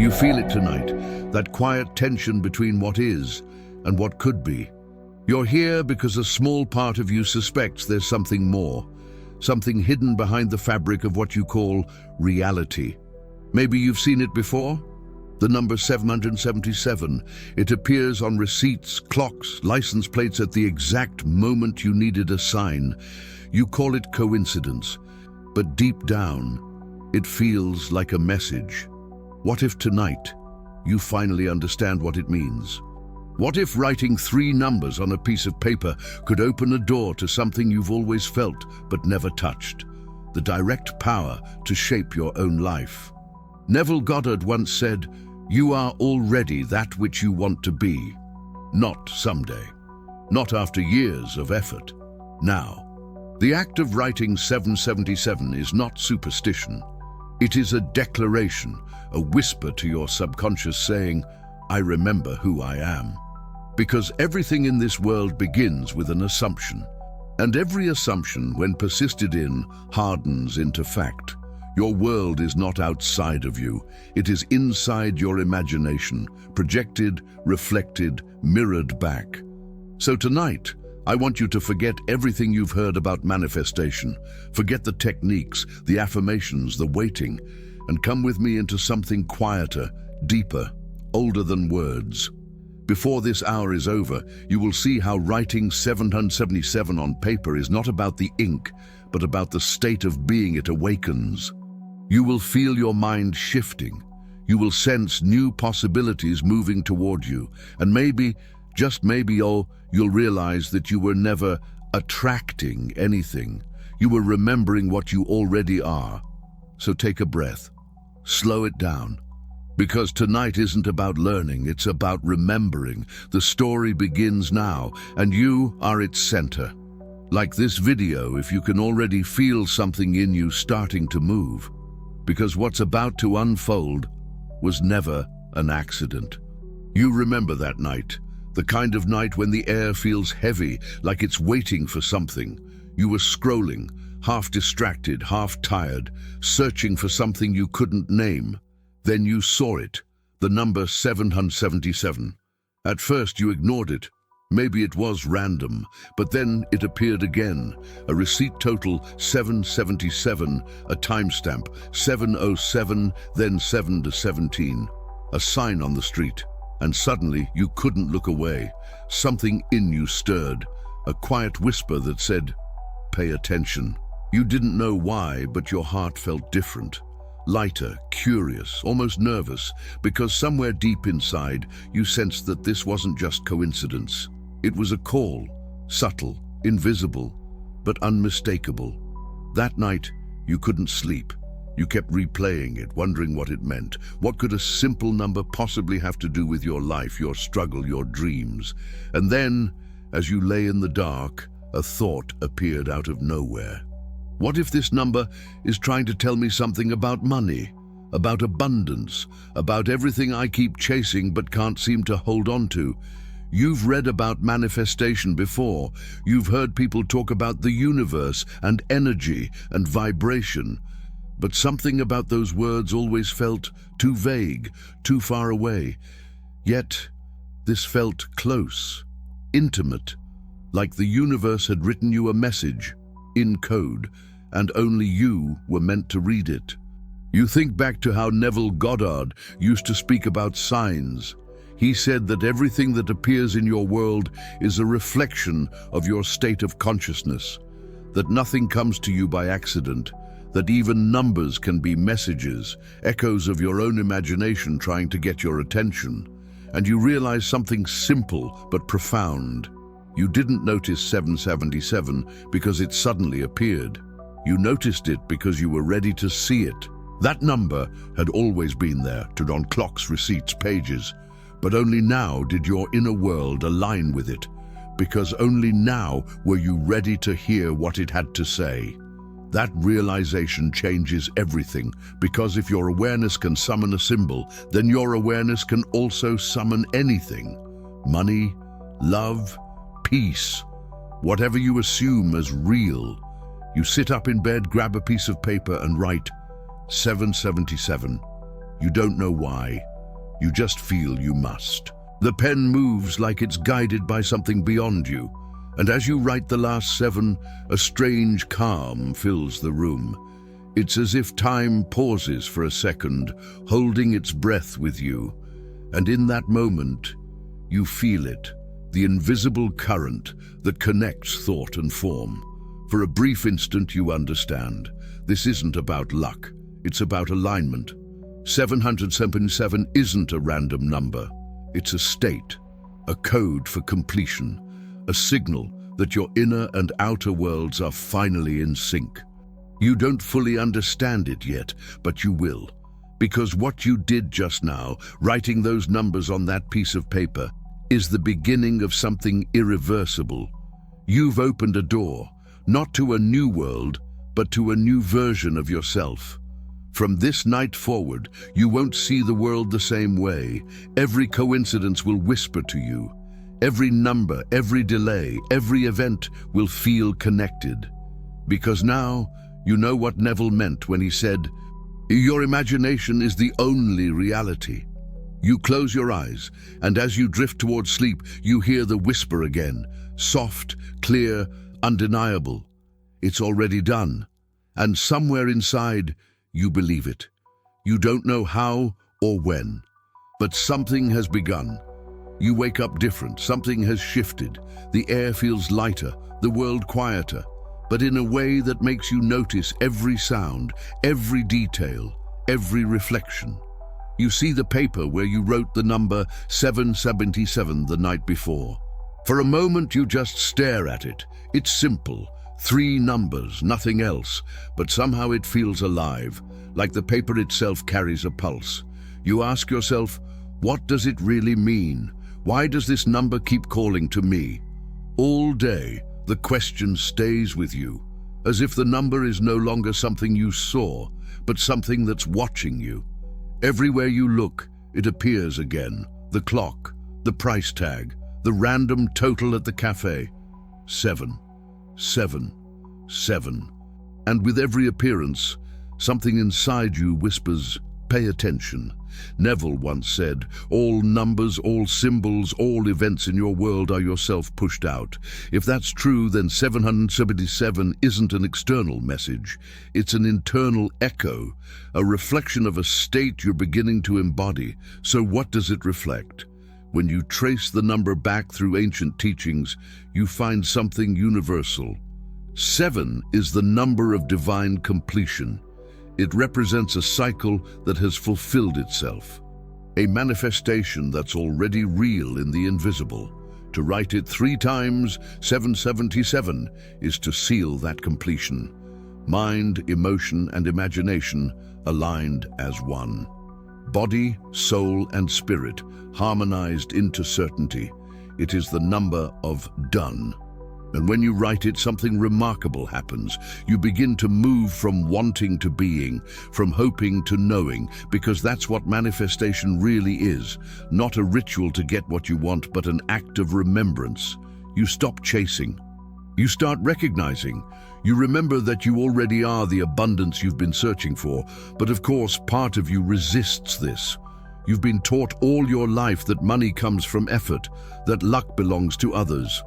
You feel it tonight, that quiet tension between what is and what could be. You're here because a small part of you suspects there's something more, something hidden behind the fabric of what you call reality. Maybe you've seen it before? The number 777. It appears on receipts, clocks, license plates at the exact moment you needed a sign. You call it coincidence, but deep down, it feels like a message. What if tonight you finally understand what it means? What if writing 3 numbers on a piece of paper could open a door to something you've always felt but never touched? The direct power to shape your own life. Neville Goddard once said, "You are already that which you want to be. Not someday. Not after years of effort. Now." The act of writing 777 is not superstition. It is a declaration, a whisper to your subconscious saying, "I remember who I am." Because everything in this world begins with an assumption. And every assumption, when persisted in, hardens into fact. Your world is not outside of you. It is inside your imagination, projected, reflected, mirrored back. So tonight, I want you to forget everything you've heard about manifestation. Forget the techniques, the affirmations, the waiting, and come with me into something quieter, deeper, older than words. Before this hour is over, you will see how writing 777 on paper is not about the ink, but about the state of being it awakens. You will feel your mind shifting. You will sense new possibilities moving toward you. And maybe, just maybe, you'll realize that you were never attracting anything. You were remembering what you already are. So take a breath. Slow it down. Because tonight isn't about learning, it's about remembering. The story begins now, and you are its center. Like this video, if you can already feel something in you starting to move. Because what's about to unfold was never an accident. You remember that night, the kind of night when the air feels heavy, like it's waiting for something. You were scrolling, half distracted, half tired, searching for something you couldn't name. Then you saw it, the number 777. At first you ignored it. Maybe it was random, but then it appeared again. A receipt total 777, a timestamp 707, then 7 to 17. A sign on the street, and suddenly you couldn't look away. Something in you stirred, a quiet whisper that said, "Pay attention." You didn't know why, but your heart felt different. Lighter, curious, almost nervous, because somewhere deep inside you sensed that this wasn't just coincidence. It was a call, subtle, invisible, but unmistakable. That night, you couldn't sleep. You kept replaying it, wondering what it meant. What could a simple number possibly have to do with your life, your struggle, your dreams? And then, as you lay in the dark, a thought appeared out of nowhere. What if this number is trying to tell me something about money, about abundance, about everything I keep chasing but can't seem to hold on to? You've read about manifestation before. You've heard people talk about the universe and energy and vibration. But something about those words always felt too vague, too far away. Yet, this felt close, intimate, like the universe had written you a message, in code, and only you were meant to read it. You think back to how Neville Goddard used to speak about signs. He said that everything that appears in your world is a reflection of your state of consciousness, that nothing comes to you by accident, that even numbers can be messages, echoes of your own imagination trying to get your attention. And you realize something simple but profound. You didn't notice 777 because it suddenly appeared. You noticed it because you were ready to see it. That number had always been there, on clocks, receipts, pages. But only now did your inner world align with it, because only now were you ready to hear what it had to say. That realization changes everything, because if your awareness can summon a symbol, then your awareness can also summon anything. Money, love, peace, whatever you assume as real. You sit up in bed, grab a piece of paper and write 777. You don't know why. You just feel you must. The pen moves like it's guided by something beyond you, and as you write the last 7, a strange calm fills the room. It's as if time pauses for a second, holding its breath with you. And in that moment, you feel it, the invisible current that connects thought and form. For a brief instant, you understand. This isn't about luck. It's about alignment. 777 isn't a random number. It's a state, a code for completion, a signal that your inner and outer worlds are finally in sync. You don't fully understand it yet, but you will. Because what you did just now, writing those numbers on that piece of paper, is the beginning of something irreversible. You've opened a door, not to a new world, but to a new version of yourself. From this night forward, you won't see the world the same way. Every coincidence will whisper to you. Every number, every delay, every event will feel connected. Because now, you know what Neville meant when he said, "Your imagination is the only reality." You close your eyes, and as you drift towards sleep, you hear the whisper again, soft, clear, undeniable. It's already done. And somewhere inside, you believe it. You don't know how or when, but something has begun. You wake up different, something has shifted. The air feels lighter, the world quieter, but in a way that makes you notice every sound, every detail, every reflection. You see the paper where you wrote the number 777 the night before. For a moment you just stare at it. It's simple, 3 numbers, nothing else, but somehow it feels alive, like the paper itself carries a pulse. You ask yourself, what does it really mean? Why does this number keep calling to me? All day, the question stays with you, as if the number is no longer something you saw, but something that's watching you. Everywhere you look, it appears again. The clock, the price tag, the random total at the cafe. 7, 7, 7. And with every appearance, something inside you whispers, pay attention. Neville once said, all numbers, all symbols, all events in your world are yourself pushed out. If that's true, then 777 isn't an external message. It's an internal echo, a reflection of a state you're beginning to embody. So what does it reflect? When you trace the number back through ancient teachings, you find something universal. 7 is the number of divine completion. It represents a cycle that has fulfilled itself, a manifestation that's already real in the invisible. To write it 3 times, 777, is to seal that completion. Mind, emotion, and imagination aligned as one. Body, soul, and spirit harmonized into certainty. It is the number of done. And when you write it, something remarkable happens. You begin to move from wanting to being, from hoping to knowing, because that's what manifestation really is. Not a ritual to get what you want, but an act of remembrance. You stop chasing. You start recognizing. You remember that you already are the abundance you've been searching for, but of course, part of you resists this. You've been taught all your life that money comes from effort, that luck belongs to others,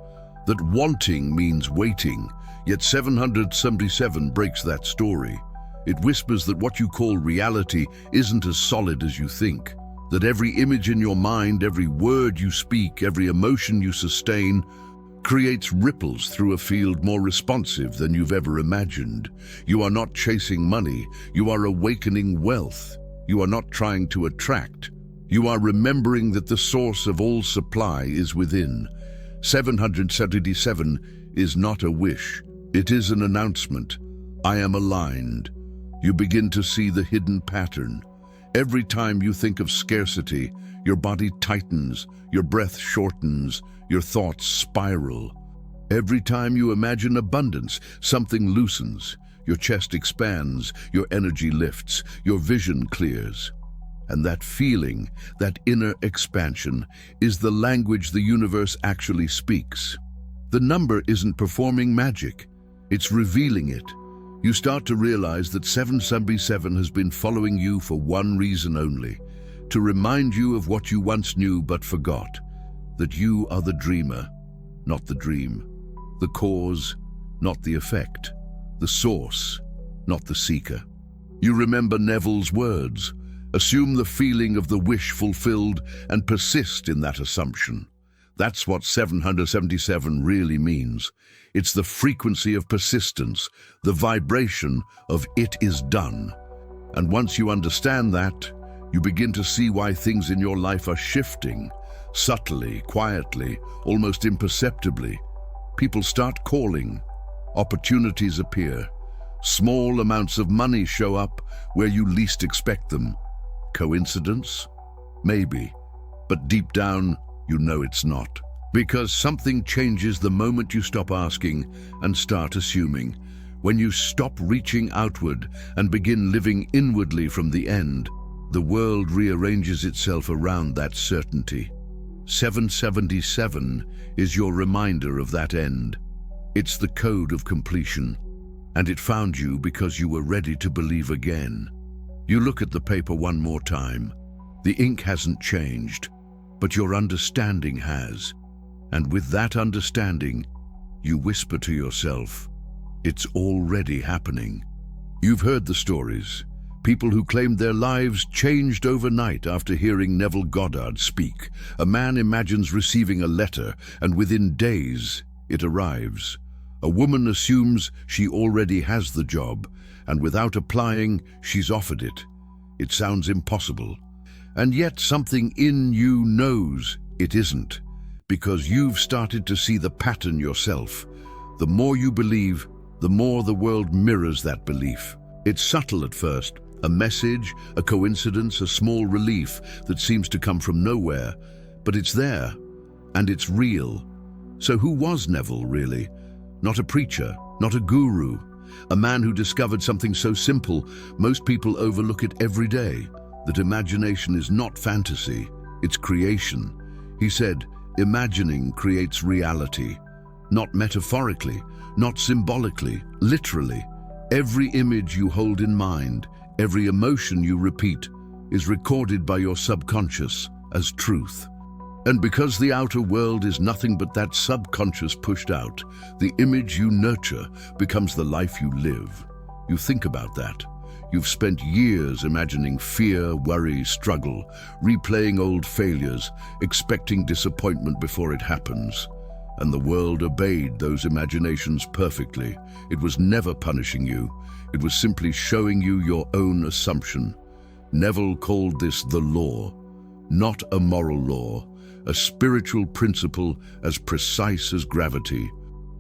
that wanting means waiting, yet 777 breaks that story. It whispers that what you call reality isn't as solid as you think, that every image in your mind, every word you speak, every emotion you sustain, creates ripples through a field more responsive than you've ever imagined. You are not chasing money, you are awakening wealth. You are not trying to attract. You are remembering that the source of all supply is within. 777 is not a wish. It is an announcement. I am aligned. You begin to see the hidden pattern. Every time you think of scarcity, your body tightens, your breath shortens, your thoughts spiral. Every time you imagine abundance, something loosens. Your chest expands, your energy lifts, your vision clears. And that feeling, that inner expansion, is the language the universe actually speaks. The number isn't performing magic, it's revealing it. You start to realize that 777 has been following you for one reason only, to remind you of what you once knew but forgot, that you are the dreamer, not the dream, the cause, not the effect, the source, not the seeker. You remember Neville's words, assume the feeling of the wish fulfilled and persist in that assumption. That's what 777 really means. It's the frequency of persistence, the vibration of "it is done." And once you understand that, you begin to see why things in your life are shifting, subtly, quietly, almost imperceptibly. People start calling, opportunities appear, small amounts of money show up where you least expect them. Coincidence? Maybe, but deep down, you know it's not. Because something changes the moment you stop asking and start assuming. When you stop reaching outward and begin living inwardly from the end, the world rearranges itself around that certainty. 777 is your reminder of that end. It's the code of completion, and it found you because you were ready to believe again. You look at the paper one more time. The ink hasn't changed, but your understanding has. And with that understanding, you whisper to yourself, it's already happening. You've heard the stories. People who claimed their lives changed overnight after hearing Neville Goddard speak. A man imagines receiving a letter, and within days, it arrives. A woman assumes she already has the job, and without applying, she's offered it. It sounds impossible. And yet something in you knows it isn't, because you've started to see the pattern yourself. The more you believe, the more the world mirrors that belief. It's subtle at first, a message, a coincidence, a small relief that seems to come from nowhere, but it's there, and it's real. So who was Neville, really? Not a preacher, not a guru, a man who discovered something so simple most people overlook it every day, that imagination is not fantasy, it's creation. He said, imagining creates reality, not metaphorically, not symbolically, literally. Every image you hold in mind, every emotion you repeat, is recorded by your subconscious as truth. And because the outer world is nothing but that subconscious pushed out, the image you nurture becomes the life you live. You think about that. You've spent years imagining fear, worry, struggle, replaying old failures, expecting disappointment before it happens. And the world obeyed those imaginations perfectly. It was never punishing you. It was simply showing you your own assumption. Neville called this the law, not a moral law, a spiritual principle as precise as gravity.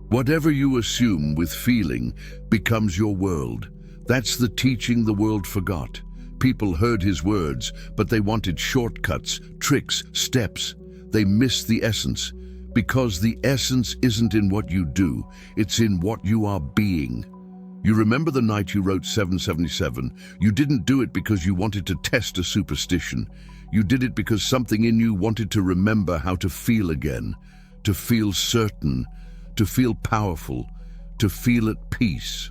Whatever you assume with feeling becomes your world. That's the teaching the world forgot. People heard his words, but they wanted shortcuts, tricks, steps. They missed the essence, because the essence isn't in what you do, it's in what you are being. You remember the night you wrote 777? You didn't do it because you wanted to test a superstition. You did it because something in you wanted to remember how to feel again, to feel certain, to feel powerful, to feel at peace.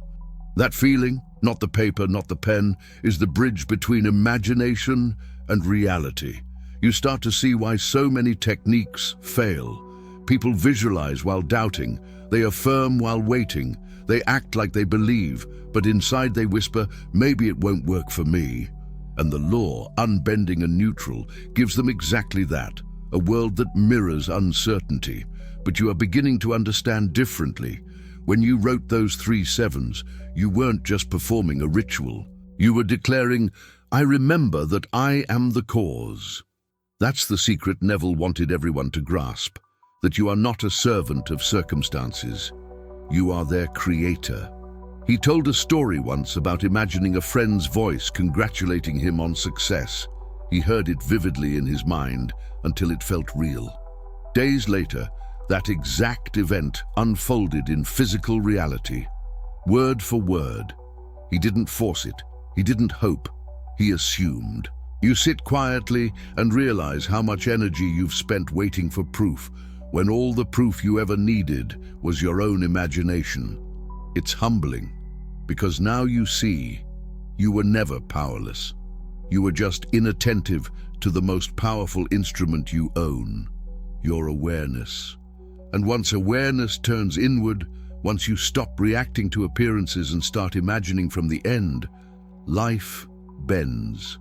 That feeling, not the paper, not the pen, is the bridge between imagination and reality. You start to see why so many techniques fail. People visualize while doubting, they affirm while waiting, they act like they believe, but inside they whisper, maybe it won't work for me. And the law, unbending and neutral, gives them exactly that, a world that mirrors uncertainty. But you are beginning to understand differently. When you wrote those 3 sevens, you weren't just performing a ritual. You were declaring, I remember that I am the cause. That's the secret Neville wanted everyone to grasp, that you are not a servant of circumstances. You are their creator. He told a story once about imagining a friend's voice congratulating him on success. He heard it vividly in his mind until it felt real. Days later, that exact event unfolded in physical reality, word for word. He didn't force it. He didn't hope. He assumed. You sit quietly and realize how much energy you've spent waiting for proof, when all the proof you ever needed was your own imagination. It's humbling. Because now you see, you were never powerless. You were just inattentive to the most powerful instrument you own, your awareness. And once awareness turns inward, once you stop reacting to appearances and start imagining from the end, life bends.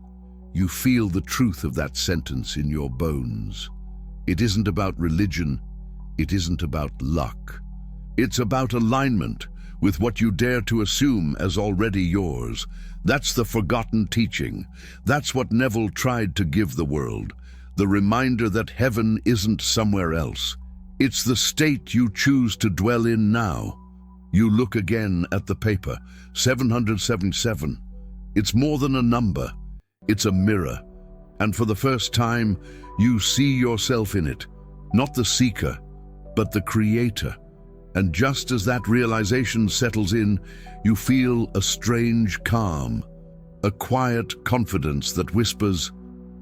You feel the truth of that sentence in your bones. It isn't about religion. It isn't about luck. It's about alignment with what you dare to assume as already yours. That's the forgotten teaching. That's what Neville tried to give the world. The reminder that heaven isn't somewhere else. It's the state you choose to dwell in now. You look again at the paper, 777. It's more than a number. It's a mirror. And for the first time, you see yourself in it. Not the seeker, but the creator. And just as that realization settles in, you feel a strange calm, a quiet confidence that whispers,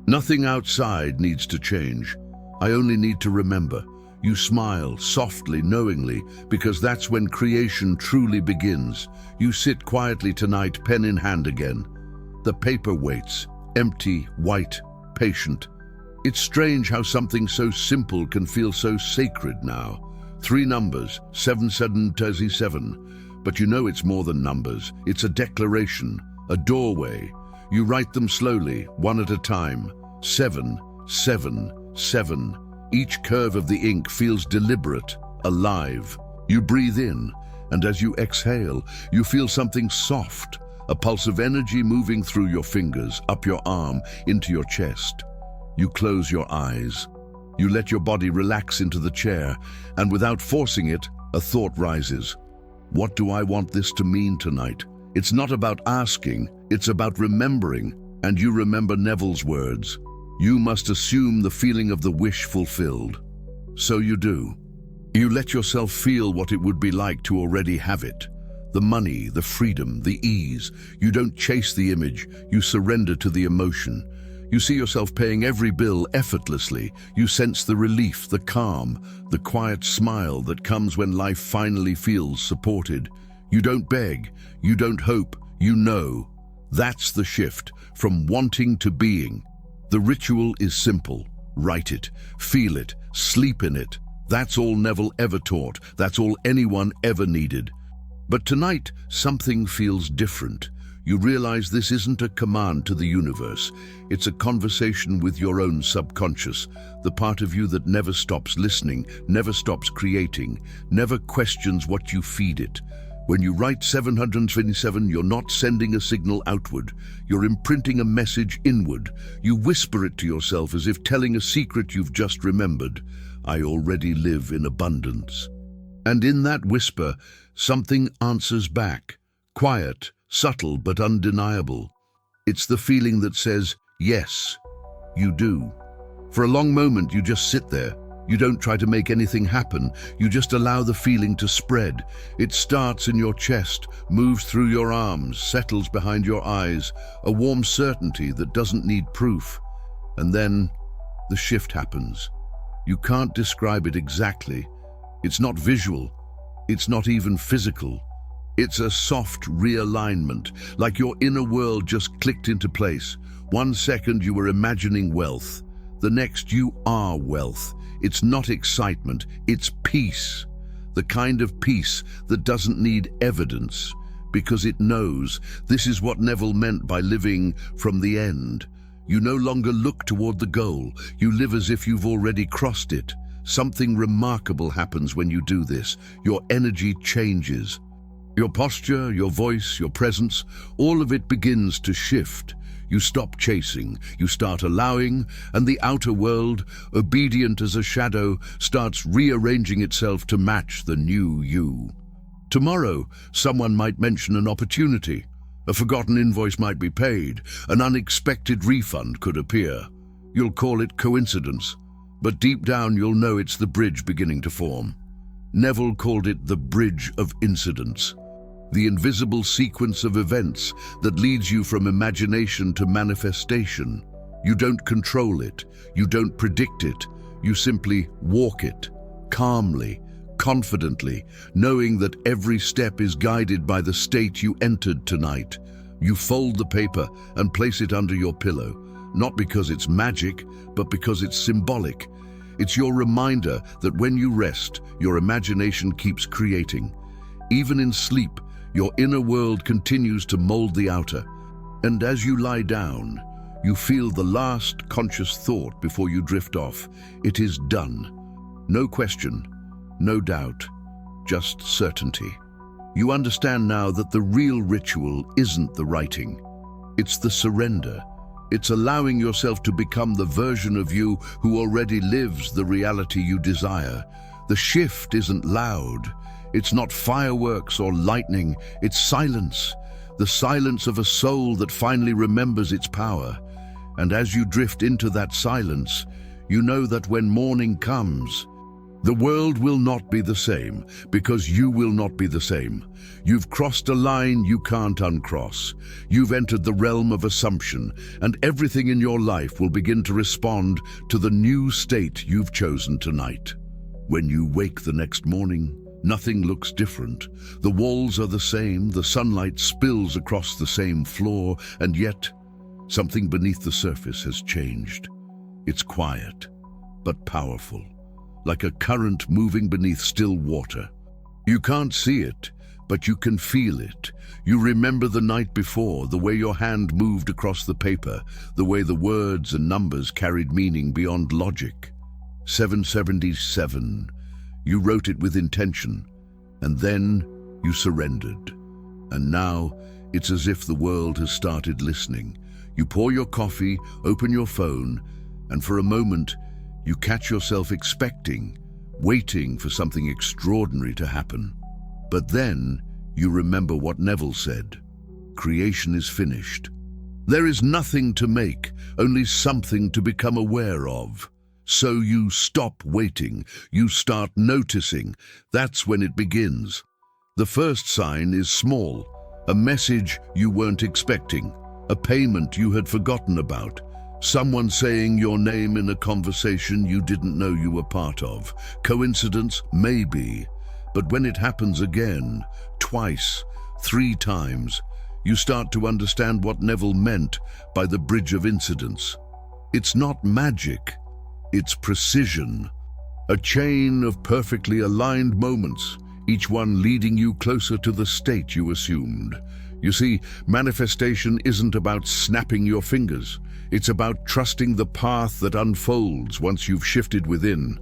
"Nothing outside needs to change. I only need to remember." You smile softly, knowingly, because that's when creation truly begins. You sit quietly tonight, pen in hand again. The paper waits, empty, white, patient. It's strange how something so simple can feel so sacred now. 3 numbers, 777. But you know it's more than numbers. It's a declaration, a doorway. You write them slowly, one at a time. 7, 7, 7. Each curve of the ink feels deliberate, alive. You breathe in, and as you exhale, you feel something soft, a pulse of energy moving through your fingers, up your arm, into your chest. You close your eyes. You let your body relax into the chair, and without forcing it, a thought rises. What do I want this to mean tonight? It's not about asking, it's about remembering. And you remember Neville's words. You must assume the feeling of the wish fulfilled. So you do. You let yourself feel what it would be like to already have it. The money, the freedom, the ease. You don't chase the image, you surrender to the emotion. You see yourself paying every bill effortlessly. You sense the relief, the calm, the quiet smile that comes when life finally feels supported. You don't beg, you don't hope, you know. That's the shift, from wanting to being. The ritual is simple. Write it, feel it, sleep in it. That's all Neville ever taught. That's all anyone ever needed. But tonight, something feels different. You realize this isn't a command to the universe. It's a conversation with your own subconscious, the part of you that never stops listening, never stops creating, never questions what you feed it. When you write 727, you're not sending a signal outward. You're imprinting a message inward. You whisper it to yourself as if telling a secret you've just remembered. I already live in abundance. And in that whisper, something answers back. Quiet, subtle but undeniable. It's the feeling that says, yes, you do. For a long moment you just sit there. You don't try to make anything happen. You just allow the feeling to spread. It starts in your chest, moves through your arms, settles behind your eyes, a warm certainty that doesn't need proof. And then the shift happens. You can't describe it exactly. It's not visual. It's not even physical. It's a soft realignment, like your inner world just clicked into place. 1 second you were imagining wealth. The next you are wealth. It's not excitement, it's peace. The kind of peace that doesn't need evidence, because it knows. This is what Neville meant by living from the end. You no longer look toward the goal. You live as if you've already crossed it. Something remarkable happens when you do this. Your energy changes. Your posture, your voice, your presence, all of it begins to shift. You stop chasing, you start allowing, and the outer world, obedient as a shadow, starts rearranging itself to match the new you. Tomorrow, someone might mention an opportunity. A forgotten invoice might be paid. An unexpected refund could appear. You'll call it coincidence, but deep down you'll know it's the bridge beginning to form. Neville called it the bridge of incidents. The invisible sequence of events that leads you from imagination to manifestation. You don't control it, you don't predict it, you simply walk it, calmly, confidently, knowing that every step is guided by the state you entered tonight. You fold the paper and place it under your pillow, not because it's magic, but because it's symbolic. It's your reminder that when you rest, your imagination keeps creating. Even in sleep, your inner world continues to mold the outer. And as you lie down, you feel the last conscious thought before you drift off. It is done. No question, no doubt, just certainty. You understand now that the real ritual isn't the writing. It's the surrender. It's allowing yourself to become the version of you who already lives the reality you desire. The shift isn't loud. It's not fireworks or lightning. It's silence. The silence of a soul that finally remembers its power. And as you drift into that silence, you know that when morning comes, the world will not be the same, because you will not be the same. You've crossed a line you can't uncross. You've entered the realm of assumption, and everything in your life will begin to respond to the new state you've chosen tonight. When you wake the next morning, nothing looks different. The walls are the same, the sunlight spills across the same floor, and yet something beneath the surface has changed. It's quiet, but powerful. Like a current moving beneath still water. You can't see it, but you can feel it. You remember the night before, the way your hand moved across the paper, the way the words and numbers carried meaning beyond logic. 777. You wrote it with intention, and then you surrendered. And now it's as if the world has started listening. You pour your coffee, open your phone, and for a moment, you catch yourself expecting, waiting for something extraordinary to happen. But then you remember what Neville said. Creation is finished. There is nothing to make, only something to become aware of. So you stop waiting, you start noticing. That's when it begins. The first sign is small, a message you weren't expecting, a payment you had forgotten about. Someone saying your name in a conversation you didn't know you were part of. Coincidence? Maybe. But when it happens again, twice, 3 times, you start to understand what Neville meant by the bridge of incidents. It's not magic, it's precision. A chain of perfectly aligned moments, each one leading you closer to the state you assumed. You see, manifestation isn't about snapping your fingers. It's about trusting the path that unfolds once you've shifted within.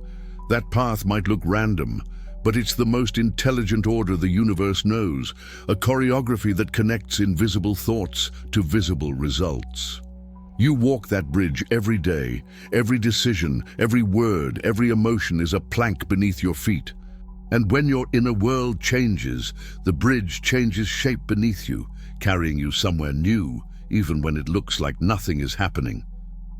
That path might look random, but it's the most intelligent order the universe knows, a choreography that connects invisible thoughts to visible results. You walk that bridge every day. Every decision, every word, every emotion is a plank beneath your feet. And when your inner world changes, the bridge changes shape beneath you, carrying you somewhere new, even when it looks like nothing is happening.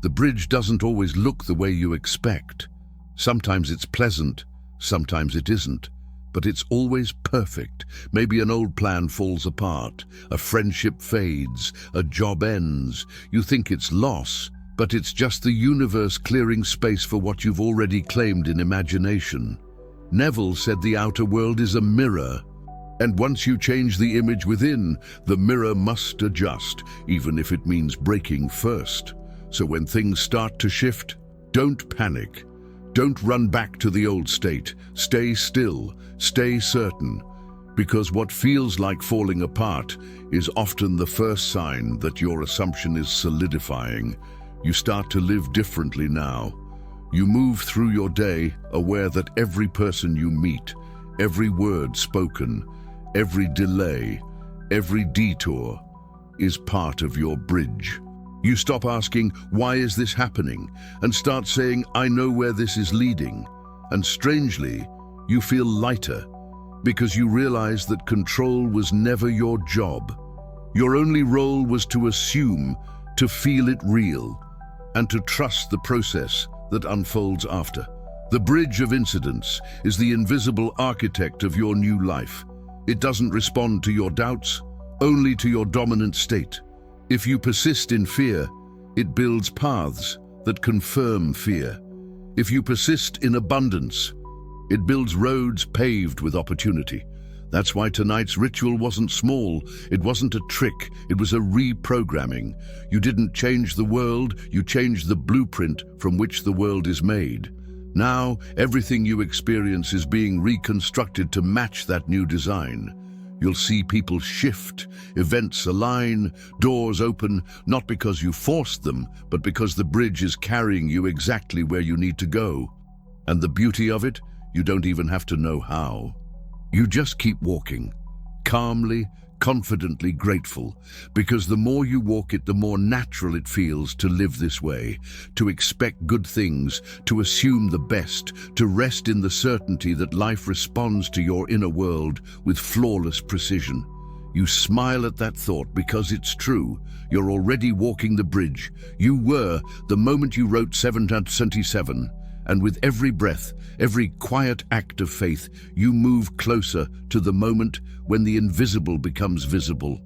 The bridge doesn't always look the way you expect. Sometimes it's pleasant, sometimes it isn't, but it's always perfect. Maybe an old plan falls apart, a friendship fades, a job ends. You think it's loss, but it's just the universe clearing space for what you've already claimed in imagination. Neville said the outer world is a mirror, and once you change the image within, the mirror must adjust, even if it means breaking first. So when things start to shift, don't panic. Don't run back to the old state. Stay still, stay certain, because what feels like falling apart is often the first sign that your assumption is solidifying. You start to live differently now. You move through your day aware that every person you meet, every word spoken, every delay, every detour is part of your bridge. You stop asking, "Why is this happening?" and start saying, "I know where this is leading." And strangely, you feel lighter because you realize that control was never your job. Your only role was to assume, to feel it real, and to trust the process that unfolds after. The bridge of incidents is the invisible architect of your new life. It doesn't respond to your doubts, only to your dominant state. If you persist in fear, it builds paths that confirm fear. If you persist in abundance, It builds roads paved with opportunity. That's why tonight's ritual wasn't small. It wasn't a trick. It was a reprogramming. You didn't change the world, you changed the blueprint from which the world is made. Now, everything you experience is being reconstructed to match that new design. You'll see people shift, events align, doors open, not because you forced them, but because the bridge is carrying you exactly where you need to go. And the beauty of it, you don't even have to know how. You just keep walking, calmly, confidently grateful, because the more you walk it, the more natural it feels to live this way, to expect good things, to assume the best, to rest in the certainty that life responds to your inner world with flawless precision. You smile at that thought because it's true. You're already walking the bridge. You were the moment you wrote 777. And with every breath, every quiet act of faith, you move closer to the moment when the invisible becomes visible.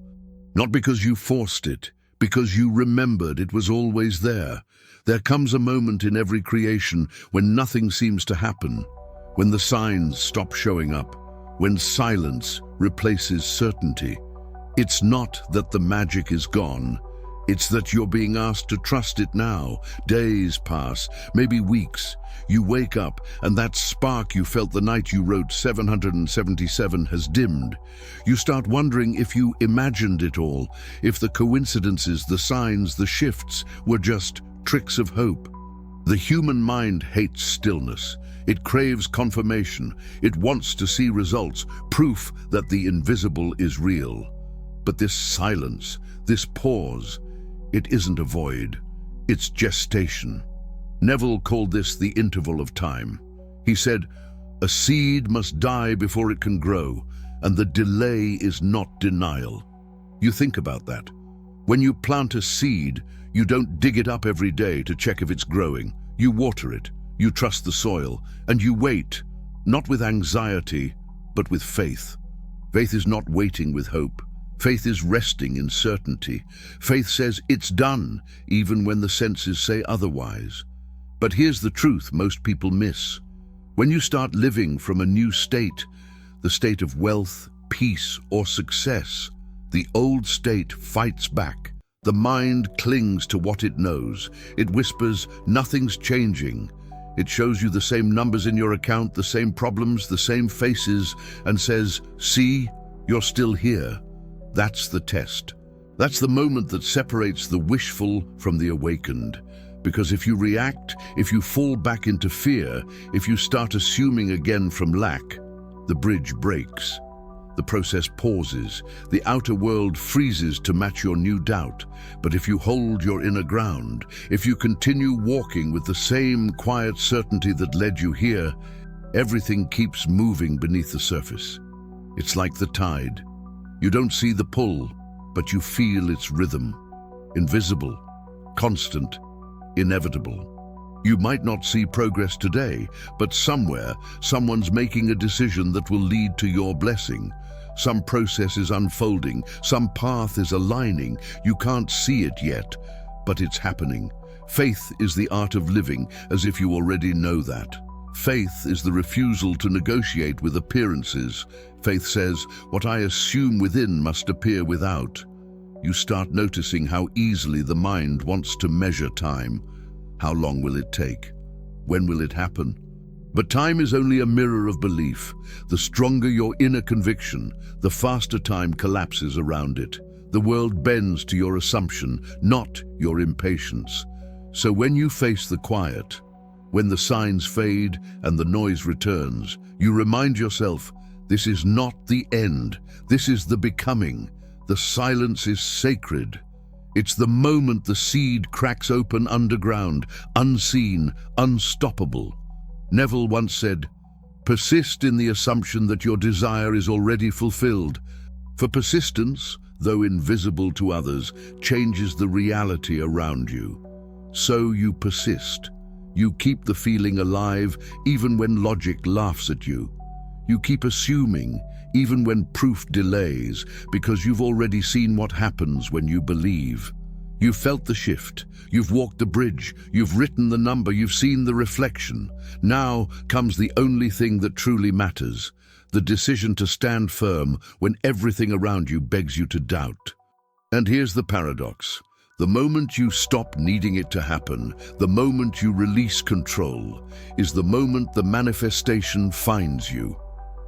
Not because you forced it, because you remembered it was always there. There comes a moment in every creation when nothing seems to happen, when the signs stop showing up, when silence replaces certainty. It's not that the magic is gone. It's that you're being asked to trust it now. Days pass, maybe weeks. You wake up, and that spark you felt the night you wrote 777 has dimmed. You start wondering if you imagined it all, if the coincidences, the signs, the shifts were just tricks of hope. The human mind hates stillness. It craves confirmation. It wants to see results, proof that the invisible is real. But this silence, this pause, it isn't a void, it's gestation. Neville called this the interval of time. He said, a seed must die before it can grow, and the delay is not denial. You think about that. When you plant a seed, you don't dig it up every day to check if it's growing. You water it, you trust the soil, and you wait, not with anxiety, but with faith. Faith is not waiting with hope. Faith is resting in certainty. Faith says it's done, even when the senses say otherwise. But here's the truth most people miss. When you start living from a new state, the state of wealth, peace, or success, the old state fights back. The mind clings to what it knows. It whispers, nothing's changing. It shows you the same numbers in your account, the same problems, the same faces, and says, see, you're still here. That's the test. That's the moment that separates the wishful from the awakened. Because if you react, if you fall back into fear, if you start assuming again from lack, the bridge breaks. The process pauses. The outer world freezes to match your new doubt. But if you hold your inner ground, if you continue walking with the same quiet certainty that led you here, everything keeps moving beneath the surface. It's like the tide. You don't see the pull, but you feel its rhythm. Invisible, constant, inevitable. You might not see progress today, but somewhere, someone's making a decision that will lead to your blessing. Some process is unfolding, some path is aligning. You can't see it yet, but it's happening. Faith is the art of living as if you already know that. Faith is the refusal to negotiate with appearances. Faith says, what I assume within must appear without. You start noticing how easily the mind wants to measure time. How long will it take? When will it happen? But time is only a mirror of belief. The stronger your inner conviction, the faster time collapses around it. The world bends to your assumption, not your impatience. So when you face the quiet, when the signs fade and the noise returns, you remind yourself, this is not the end. This is the becoming. The silence is sacred. It's the moment the seed cracks open underground, unseen, unstoppable. Neville once said, persist in the assumption that your desire is already fulfilled. For persistence, though invisible to others, changes the reality around you. So you persist. You keep the feeling alive even when logic laughs at you. You keep assuming even when proof delays because you've already seen what happens when you believe. You've felt the shift, you've walked the bridge, you've written the number, you've seen the reflection. Now comes the only thing that truly matters, the decision to stand firm when everything around you begs you to doubt. And here's the paradox. The moment you stop needing it to happen, the moment you release control, is the moment the manifestation finds you.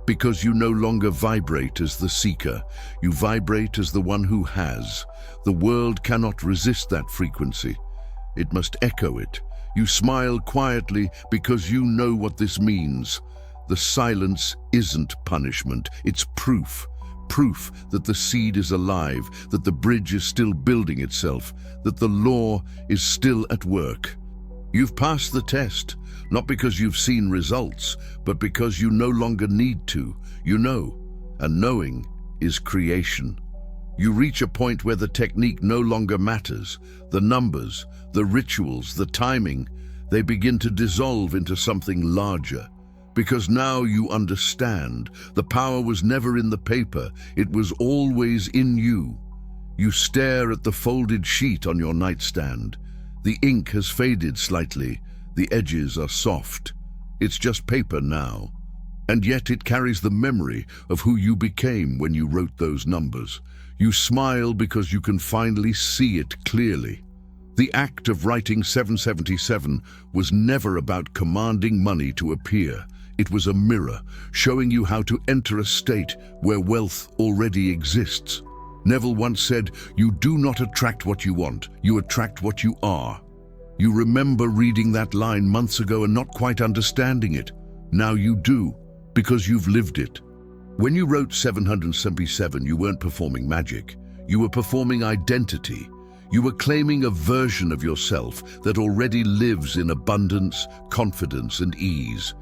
Because you no longer vibrate as the seeker, you vibrate as the one who has. The world cannot resist that frequency. It must echo it. You smile quietly because you know what this means. The silence isn't punishment, it's proof. Proof that the seed is alive, that the bridge is still building itself, that the law is still at work. You've passed the test, not because you've seen results, but because you no longer need to. You know, and knowing is creation. You reach a point where the technique no longer matters. The numbers, the rituals, the timing, they begin to dissolve into something larger. Because now you understand, the power was never in the paper, it was always in you. You stare at the folded sheet on your nightstand. The ink has faded slightly, the edges are soft. It's just paper now. And yet it carries the memory of who you became when you wrote those numbers. You smile because you can finally see it clearly. The act of writing 777 was never about commanding money to appear. It was a mirror, showing you how to enter a state where wealth already exists. Neville once said, "You do not attract what you want, you attract what you are." You remember reading that line months ago and not quite understanding it. Now you do, because you've lived it. When you wrote 777, you weren't performing magic. You were performing identity. You were claiming a version of yourself that already lives in abundance, confidence, and ease.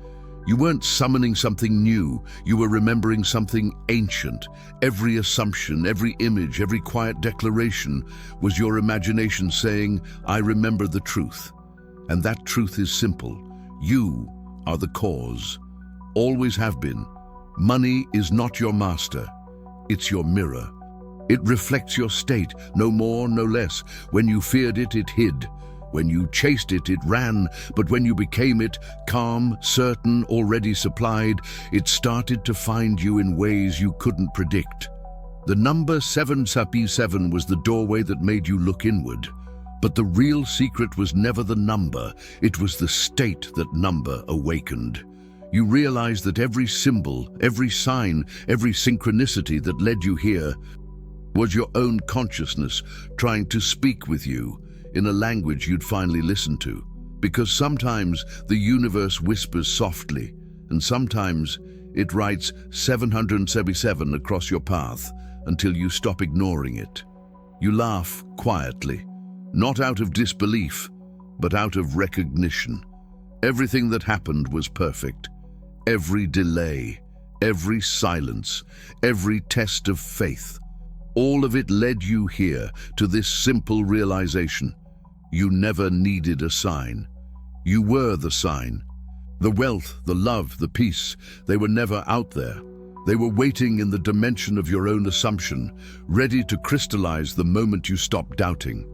You weren't summoning something new, you were remembering something ancient. Every assumption, every image, every quiet declaration was your imagination saying, "I remember the truth." And that truth is simple. You are the cause. Always have been. Money is not your master. It's your mirror. It reflects your state, no more, no less. When you feared it, it hid. When you chased it, it ran, but when you became it, calm, certain, already supplied, it started to find you in ways you couldn't predict. The number 777 was the doorway that made you look inward. But the real secret was never the number, it was the state that number awakened. You realized that every symbol, every sign, every synchronicity that led you here was your own consciousness trying to speak with you in a language you'd finally listen to. Because sometimes the universe whispers softly, and sometimes it writes 777 across your path until you stop ignoring it. You laugh quietly, not out of disbelief, but out of recognition. Everything that happened was perfect. Every delay, every silence, every test of faith, all of it led you here to this simple realization. You never needed a sign. You were the sign. The wealth, the love, the peace, they were never out there. They were waiting in the dimension of your own assumption, ready to crystallize the moment you stopped doubting.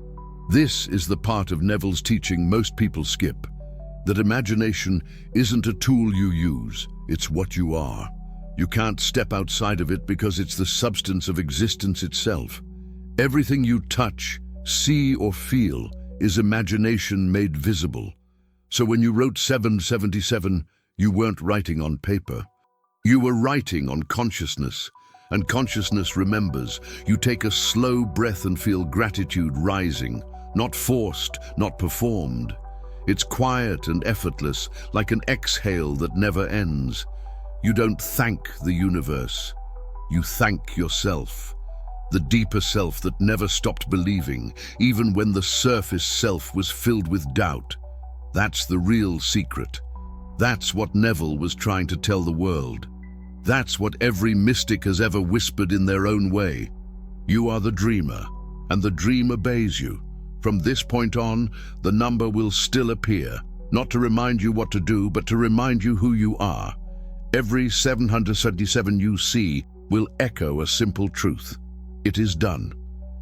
This is the part of Neville's teaching most people skip. That imagination isn't a tool you use, it's what you are. You can't step outside of it because it's the substance of existence itself. Everything you touch, see, or feel is imagination made visible. So when you wrote 777, you weren't writing on paper. You were writing on consciousness, and consciousness remembers. You take a slow breath and feel gratitude rising, not forced, not performed. It's quiet and effortless, like an exhale that never ends. You don't thank the universe, you thank yourself. The deeper self that never stopped believing, even when the surface self was filled with doubt. That's the real secret. That's what Neville was trying to tell the world. That's what every mystic has ever whispered in their own way. You are the dreamer, and the dream obeys you. From this point on, the number will still appear, not to remind you what to do, but to remind you who you are. Every 777 you see will echo a simple truth. It is done.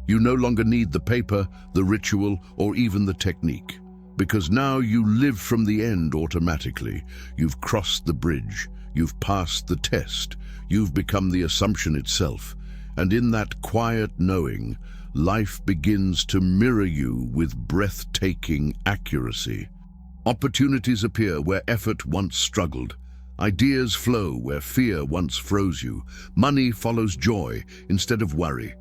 You no longer need the paper, the ritual, or even the technique. Because now you live from the end automatically. You've crossed the bridge. You've passed the test. You've become the assumption itself. And in that quiet knowing, life begins to mirror you with breathtaking accuracy. Opportunities appear where effort once struggled. Ideas flow where fear once froze you. Money follows joy instead of worry.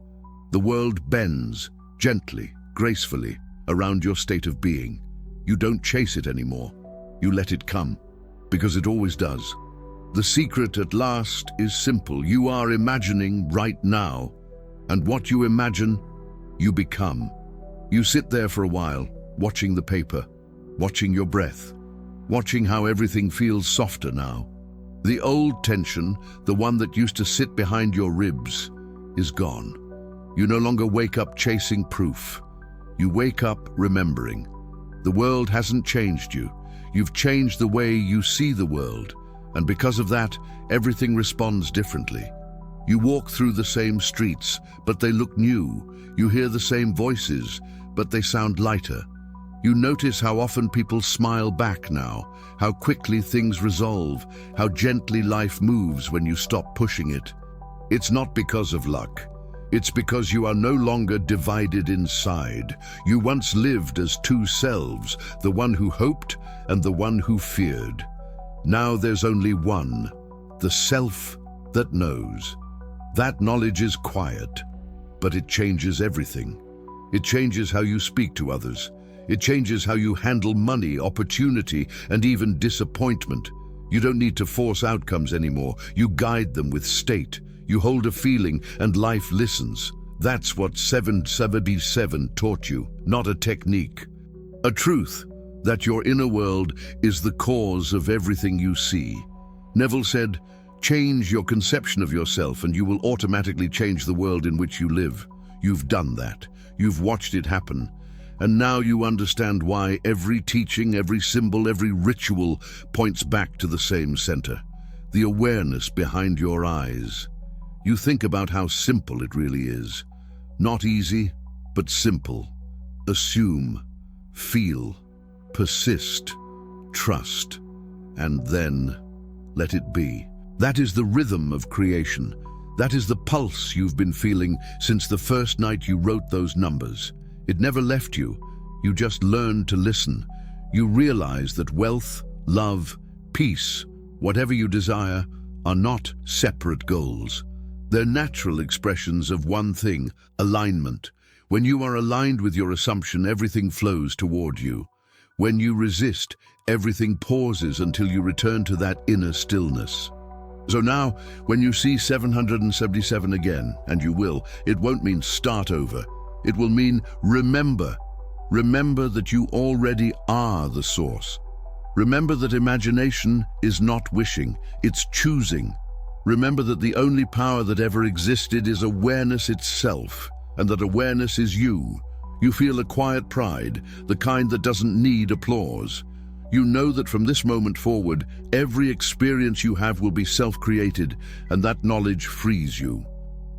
The world bends, gently, gracefully, around your state of being. You don't chase it anymore. You let it come, because it always does. The secret at last is simple. You are imagining right now, and what you imagine, you become. You sit there for a while, watching the paper, watching your breath, watching how everything feels softer now. The old tension, the one that used to sit behind your ribs, is gone. You no longer wake up chasing proof. You wake up remembering. The world hasn't changed you. You've changed the way you see the world, and because of that, everything responds differently. You walk through the same streets, but they look new. You hear the same voices, but they sound lighter. You notice how often people smile back now, how quickly things resolve, how gently life moves when you stop pushing it. It's not because of luck. It's because you are no longer divided inside. You once lived as two selves, the one who hoped and the one who feared. Now there's only one, the self that knows. That knowledge is quiet, but it changes everything. It changes how you speak to others. It changes how you handle money, opportunity, and even disappointment. You don't need to force outcomes anymore. You guide them with state. You hold a feeling and life listens. That's what 777 taught you, not a technique. A truth that your inner world is the cause of everything you see. Neville said, "Change your conception of yourself and you will automatically change the world in which you live." You've done that. You've watched it happen. And now you understand why every teaching, every symbol, every ritual points back to the same center. The awareness behind your eyes. You think about how simple it really is. Not easy, but simple. Assume, feel, persist, trust, and then let it be. That is the rhythm of creation. That is the pulse you've been feeling since the first night you wrote those numbers. It never left you. You just learned to listen. You realize that wealth, love, peace, whatever you desire, are not separate goals. They're natural expressions of one thing, alignment. When you are aligned with your assumption, everything flows toward you. When you resist, everything pauses until you return to that inner stillness. So now, when you see 777 again, and you will, it won't mean start over. It will mean remember. Remember that you already are the source. Remember that imagination is not wishing, it's choosing. Remember that the only power that ever existed is awareness itself, and that awareness is you. You feel a quiet pride, the kind that doesn't need applause. You know that from this moment forward, every experience you have will be self-created, and that knowledge frees you.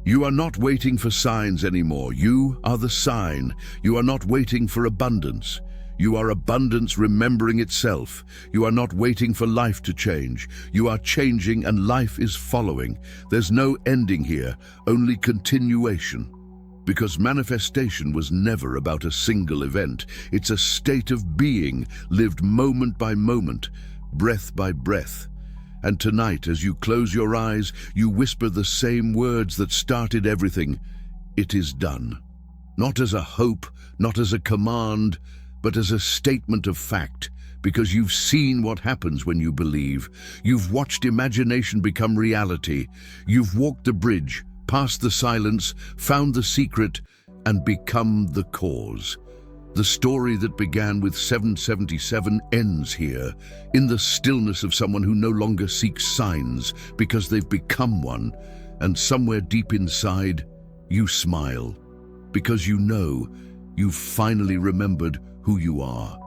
You are not waiting for signs anymore. You are the sign. You are not waiting for abundance. You are abundance remembering itself. You are not waiting for life to change. You are changing and life is following. There's no ending here, only continuation. Because manifestation was never about a single event. It's a state of being, lived moment by moment, breath by breath. And tonight, as you close your eyes, you whisper the same words that started everything. It is done. Not as a hope, not as a command, but as a statement of fact, because you've seen what happens when you believe. You've watched imagination become reality. You've walked the bridge, passed the silence, found the secret, and become the cause. The story that began with 777 ends here, in the stillness of someone who no longer seeks signs because they've become one, and somewhere deep inside, you smile, because you know you've finally remembered who you are.